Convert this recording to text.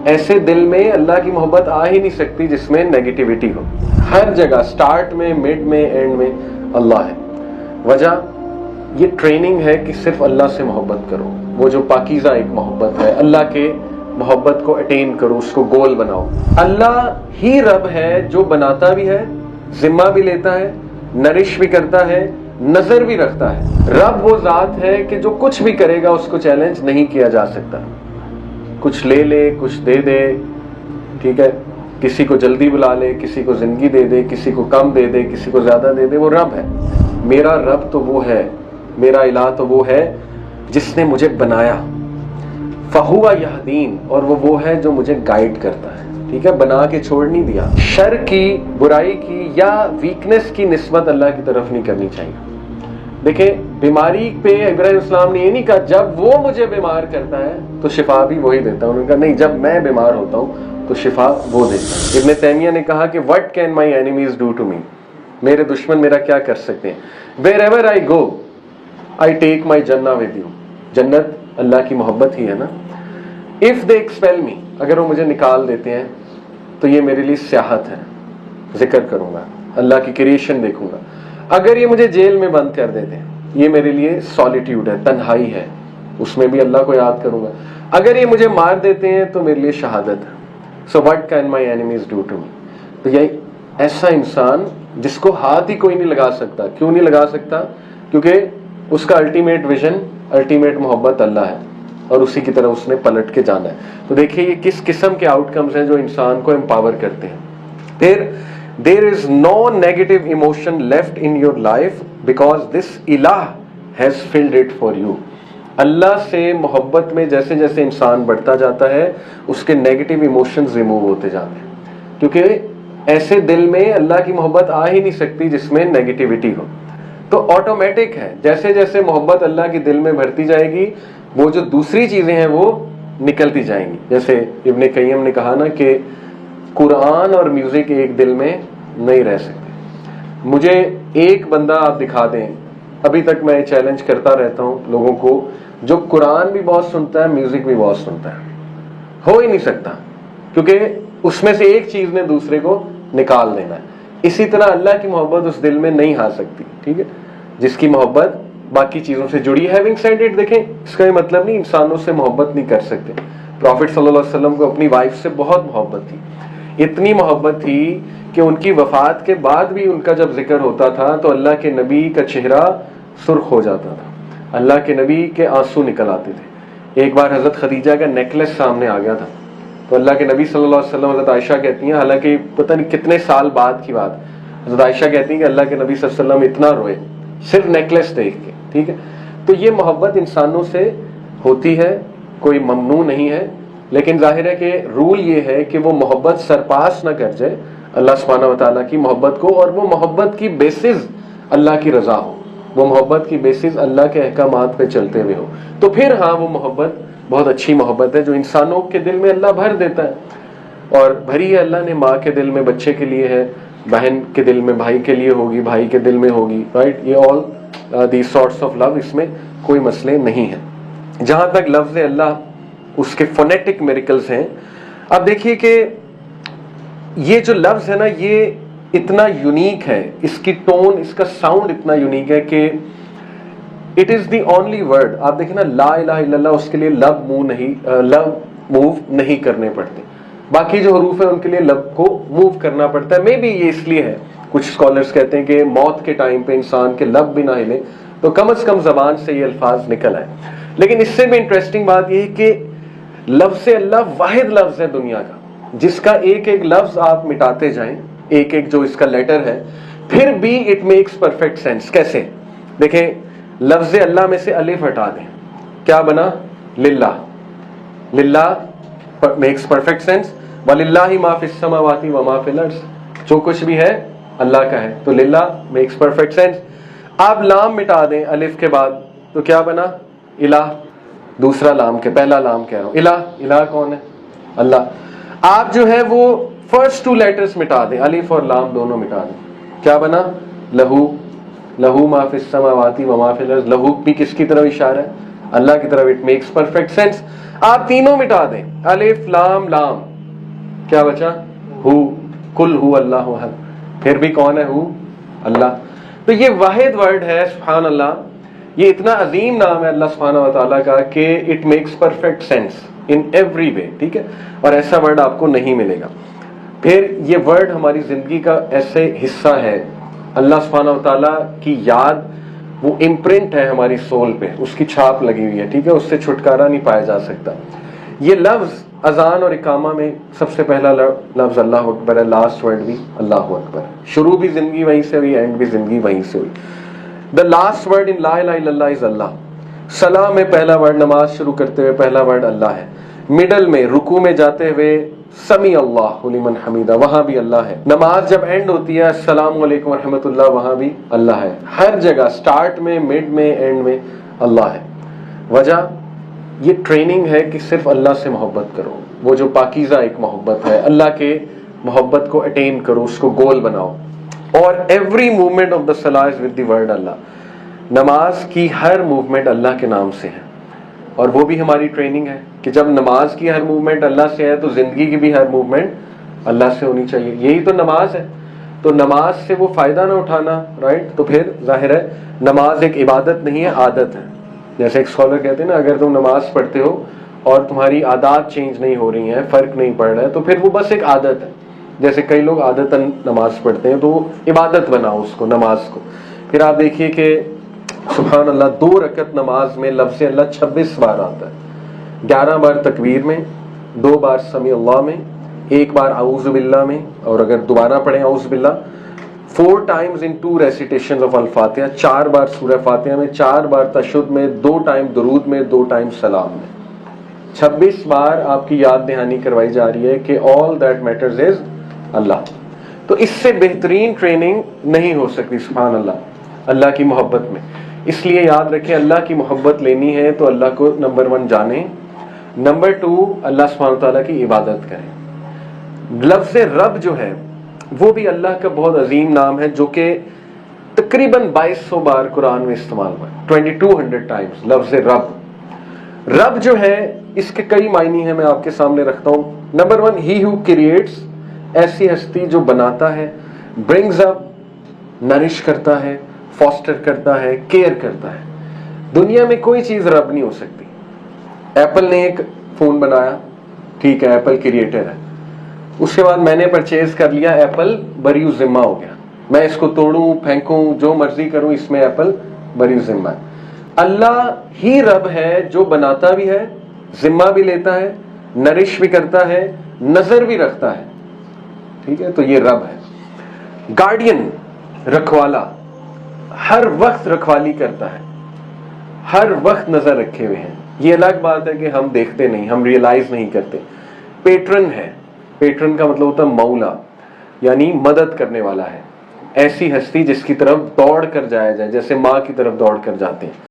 ایسے دل میں اللہ کی محبت آ ہی نہیں سکتی جس میں نیگیٹیوٹی ہو. ہر جگہ سٹارٹ میں، مڈ میں، اینڈ میں اللہ ہے. وجہ یہ ٹریننگ ہے کہ صرف اللہ سے محبت کرو. وہ جو پاکیزہ ایک محبت ہے، اللہ کے محبت کو اٹین کرو، اس کو گول بناؤ. اللہ ہی رب ہے جو بناتا بھی ہے، ذمہ بھی لیتا ہے، نرش بھی کرتا ہے، نظر بھی رکھتا ہے. رب وہ ذات ہے کہ جو کچھ بھی کرے گا اس کو چیلنج نہیں کیا جا سکتا. کچھ لے لے، کچھ دے دے، ٹھیک ہے، کسی کو جلدی بلا لے، کسی کو زندگی دے دے، کسی کو کم دے دے، کسی کو زیادہ دے دے. وہ رب ہے. میرا رب تو وہ ہے، میرا الہ تو وہ ہے جس نے مجھے بنایا. فہو یہدین، اور وہ ہے جو مجھے گائیڈ کرتا ہے. ٹھیک ہے، بنا کے چھوڑ نہیں دیا. شر کی، برائی کی یا ویکنس کی نسبت اللہ کی طرف نہیں کرنی چاہیے. دیکھیں، بیماری پہ ابراہیم السلام نے یہ نہیں کہا جب وہ مجھے بیمار کرتا ہے تو شفا بھی وہی دیتا ہے. انہوں نے کہا نہیں، جب میں بیمار ہوتا ہوں تو شفا وہ دیتا ہے. ابن تیمیہ نے کہا کہ what can my enemies do to me؟ میرے دشمن میرا کیا کر سکتے ہیں؟ wherever I go I take my jannah with you. جنت اللہ کی محبت ہی ہے نا. if they expel me، اگر وہ مجھے نکال دیتے ہیں تو یہ میرے لیے سیاحت ہے، ذکر کروں گا، اللہ کی کریشن دیکھوں گا. اگر یہ مجھے جیل میں بند کر دیتے ہیں، یہ میرے لیے سولیٹیوڈ ہے، تنہائی ہے، اس میں بھی اللہ کو یاد کروں گا. اگر یہ مجھے مار دیتے ہیں تو میرے لیے شہادت ہے. So what can my enemies do to me؟ تو یہ ایسا انسان جس کو ہاتھ ہی کوئی نہیں لگا سکتا. کیوں نہیں لگا سکتا؟ کیونکہ اس کا الٹیمیٹ ویژن، الٹیمیٹ محبت اللہ ہے، اور اسی کی طرح اس نے پلٹ کے جانا ہے. تو دیکھیے یہ کس قسم کے آؤٹ کمز ہیں جو انسان کو امپاور کرتے ہیں. پھر there is no negative emotion left in your life because this ilah has filled it for you. اللہ سے محبت میں جیسے جیسے انسان بڑھتا جاتا ہے اس کے نیگیٹو ایموشنز ریموو ہوتے جاتے ہیں. کیونکہ ایسے دل میں اللہ کی محبت آ ہی نہیں سکتی جس میں نیگیٹیوٹی ہو. تو آٹومیٹک ہے، جیسے جیسے محبت اللہ کی دل میں بڑھتی جائے گی وہ جو دوسری چیزیں ہیں وہ نکلتی جائیں گی. جیسے ابن قیم نے کہا نا کہ قرآن اور میوزک ایک دل میں نہیں رہ سکتے. مجھے ایک بندہ آپ دکھا دیں، ابھی تک میں چیلنج کرتا رہتا ہوں لوگوں کو، جو قرآن بھی بہت سنتا ہے، میوزک بھی بہت سنتا ہے. ہو ہی نہیں سکتا، کیونکہ اس میں سے ایک چیز نے دوسرے کو نکال دینا ہے. اسی طرح اللہ کی محبت اس دل میں نہیں آ سکتی، ٹھیک ہے، جس کی محبت باقی چیزوں سے جڑی ہے. ہیونگ سیڈ اٹ، دیکھیں اس کا یہ مطلب نہیں انسانوں سے محبت نہیں کر سکتے. پروفٹ صلی اللہ علیہ وسلم کو اپنی وائف سے بہت محبت تھی. اتنی محبت تھی کہ ان کی وفات کے بعد بھی ان کا جب ذکر ہوتا تھا تو اللہ کے نبی کا چہرہ سرخ ہو جاتا تھا، اللہ کے نبی کے آنسو نکل آتے تھے. ایک بار حضرت خدیجہ کا نیکلس سامنے آ گیا تھا تو اللہ کے نبی صلی اللہ علیہ وسلم، حضرت عائشہ کہتی ہیں، حالانکہ پتہ نہیں کتنے سال بعد کی بات، حضرت عائشہ کہتی ہیں کہ اللہ کے نبی صلی اللہ علیہ وسلم اتنا روئے صرف نیکلس دیکھ کے. ٹھیک ہے، تو یہ محبت انسانوں سے ہوتی ہے، کوئی ممنوع نہیں ہے، لیکن ظاہر ہے کہ رول یہ ہے کہ وہ محبت سرپاس نہ کر جائے اللہ سبحانہ وتعالیٰ کی محبت کو، اور وہ محبت کی بیسز اللہ کی رضا ہو، وہ محبت کی بیسز اللہ کے احکامات پہ چلتے ہوئے ہو. تو پھر ہاں وہ محبت بہت اچھی محبت ہے جو انسانوں کے دل میں اللہ بھر دیتا ہے. اور بھری ہے اللہ نے، ماں کے دل میں بچے کے لیے ہے، بہن کے دل میں بھائی کے لیے ہوگی، بھائی کے دل میں ہوگی، رائٹ. یہ all these sorts of love, اس میں کوئی مسئلے نہیں ہیں. جہاں تک لفظ اللہ، اس کے فونیٹک میریکلز ہیں. اب دیکھیے کہ یہ جو لفظ ہے نا، یہ اتنا یونیک ہے، اس کی ٹون، اس کا ساؤنڈ اتنا یونیک ہے کہ it is the only word. آپ دیکھیں نا، لا الہ الا اللہ، اس کے لیے لب موو نہیں کرنے پڑتے. باقی جو حروف ہیں ان کے لیے لب کو موو کرنا پڑتا ہے. مے بی یہ اس لیے ہے، کچھ اسکالرس کہتے ہیں کہ موت کے ٹائم پہ انسان کے لب بھی نہ ہلے تو کم از کم زبان سے یہ الفاظ نکل آئے. لیکن اس سے بھی انٹرسٹنگ بات یہ ہے کہ لفظ اللہ واحد لفظ ہے دنیا کا جس کا ایک ایک لفظ آپ مٹاتے جائیں، ایک ایک جو اس کا لیٹر ہے، پھر بھی اٹ میکس پرفیکٹ سینس. کیسے؟ دیکھیں، لفظ اللہ میں سے الف ہٹا دیں، کیا بنا؟ للہ. للہ میکس پرفیکٹ سینس. وَلِلَّهِ مَا فِي السَّمَاوَاتِ وَمَا فِي الْأَرْضِ، جو کچھ بھی ہے اللہ کا ہے، تو للہ میکس پرفیکٹ سینس. آپ لام مٹا دیں الف کے بعد تو کیا بنا؟ الہ. دوسرا لام کے، پہلا لام کہہ رہا ہوں، الہ. الہ کون ہے؟ اللہ. آپ جو ہے وہ فرسٹ ٹو لیٹرز مٹا دیں، الف اور لام دونوں مٹا دیں، کیا بنا؟ لہو. لہو ما فی السماوات وما فی الارض. لہو بھی کس کی طرف اشارہ ہے؟ اللہ کی طرف. It makes perfect sense. آپ تینوں مٹا دیں، الف لام لام، کیا بچا؟ ہو، کل ہو اللہ احد، پھر بھی کون ہے؟ ہو، اللہ. تو یہ واحد ورڈ ہے سبحان اللہ، یہ اتنا عظیم نام ہے اللہ سبحانہ و تعالیٰ کا کہ it makes perfect sense in every way. ٹھیک ہے، اور ایسا ورڈ آپ کو نہیں ملے گا. پھر یہ ورڈ ہماری زندگی کا ایسے حصہ ہے، اللہ سبحانہ و تعالیٰ کی یاد وہ امپرنٹ ہے ہماری سول پہ، اس کی چھاپ لگی ہوئی ہے. ٹھیک ہے، اس سے چھٹکارا نہیں پایا جا سکتا. یہ لفظ اذان اور اقامہ میں سب سے پہلا لفظ اللہ اکبر ہے، لاسٹ ورڈ بھی اللہ اکبر. شروع بھی زندگی وہیں سے ہوئی، اینڈ بھی زندگی وہیں سے ہوئی. دا لاسٹ ورڈ ان لا الہ الا اللہ از اللہ. صلاح میں پہلا ورڈ، نماز شروع کرتے ہوئے پہلا ورڈ اللہ ہے. مڈل میں رکوع میں جاتے ہوئے سمیع اللہ لمن حمیدہ، وہاں بھی اللہ ہے. نماز جب اینڈ ہوتی ہے السلام علیکم ورحمۃ اللہ، وہاں بھی اللہ ہے. ہر جگہ سٹارٹ میں، مڈ میں، اینڈ میں اللہ ہے. وجہ یہ ٹریننگ ہے کہ صرف اللہ سے محبت کرو، وہ جو پاکیزہ ایک محبت ہے، اللہ کے محبت کو اٹین کرو، اس کو گول بناؤ. اور ایوری موومنٹ آف دا صلاح از ود دی ورڈ اللہ. نماز کی ہر موومنٹ اللہ کے نام سے ہے، اور وہ بھی ہماری ٹریننگ ہے کہ جب نماز کی ہر موومنٹ اللہ سے ہے تو زندگی کی بھی ہر موومنٹ اللہ سے ہونی چاہیے. یہی تو نماز ہے. تو نماز سے وہ فائدہ نہ اٹھانا، رائٹ؟ تو پھر ظاہر ہے نماز ایک عبادت نہیں ہے، عادت ہے. جیسے ایک اسکالر کہتے ہیں نا، اگر تم نماز پڑھتے ہو اور تمہاری عادات چینج نہیں ہو رہی ہیں، فرق نہیں پڑ رہا ہے، تو پھر وہ بس ایک عادت ہے. جیسے کئی لوگ عادتاً نماز پڑھتے ہیں، تو وہ عبادت بناؤ اس کو، نماز کو. پھر آپ دیکھیے کہ سبحان اللہ 2 رکعت نماز میں لفظ اللہ 26 بار آتا ہے. 11 بار تکبیر میں، 2 بار سمیع اللہ میں، 1 بار اعوذ باللہ میں، اور اگر دوبارہ پڑھیں اعوذ باللہ 4 times in 2 recitations of الفاتحہ، 4 بار سورہ فاتحہ میں، 4 بار تشہد میں، 2 ٹائم درود میں، 2 ٹائم سلام میں. 26 بار آپ کی یاد دہانی کروائی جا رہی ہے کہ all that matters is اللہ. تو اس سے بہترین ٹریننگ نہیں ہو سکتی سبحان اللہ اللہ کی محبت میں. اس لیے یاد رکھیں، اللہ کی محبت لینی ہے تو اللہ کو نمبر 1 جانیں، نمبر 2 اللہ سبحانہ تعالیٰ کی عبادت کریں. لفظ رب جو ہے وہ بھی اللہ کا بہت عظیم نام ہے، جو کہ تقریباً 2200 بار قرآن میں استعمال ہوا ہے، 2200 times لفظ رب. رب جو ہے اس کے کئی معنی ہیں، میں آپ کے سامنے رکھتا ہوں. نمبر 1 ہی ہو کریٹس، ایسی ہستی جو بناتا ہے، برنگز اپ، نرش کرتا ہے، فاسٹر کرتا ہے، کیئر کرتا ہے. دنیا میں کوئی چیز رب نہیں ہو سکتی. ایپل نے ایک فون بنایا، ٹھیک ہے، ایپل کریٹر ہے. اس کے بعد میں نے پرچیز کر لیا، ایپل بری ذمہ ہو گیا. میں اس کو توڑوں، پھینکوں، جو مرضی کروں، اس میں ایپل بری ذمہ ہے. اللہ ہی رب ہے جو بناتا بھی ہے، ذمہ بھی لیتا ہے، نرش بھی کرتا ہے، نظر بھی رکھتا ہے. ٹھیک ہے، تو یہ رب ہے. گارڈین، رکھوالا، ہر وقت رکھوالی کرتا ہے، ہر وقت نظر رکھے ہوئے ہیں. یہ الگ بات ہے کہ ہم دیکھتے نہیں، ہم ریئلائز نہیں کرتے. پیٹرن ہے، پیٹرن کا مطلب ہوتا ہے مولا، یعنی مدد کرنے والا ہے. ایسی ہستی جس کی طرف دوڑ کر جایا جائے، جیسے ماں کی طرف دوڑ کر جاتے ہیں.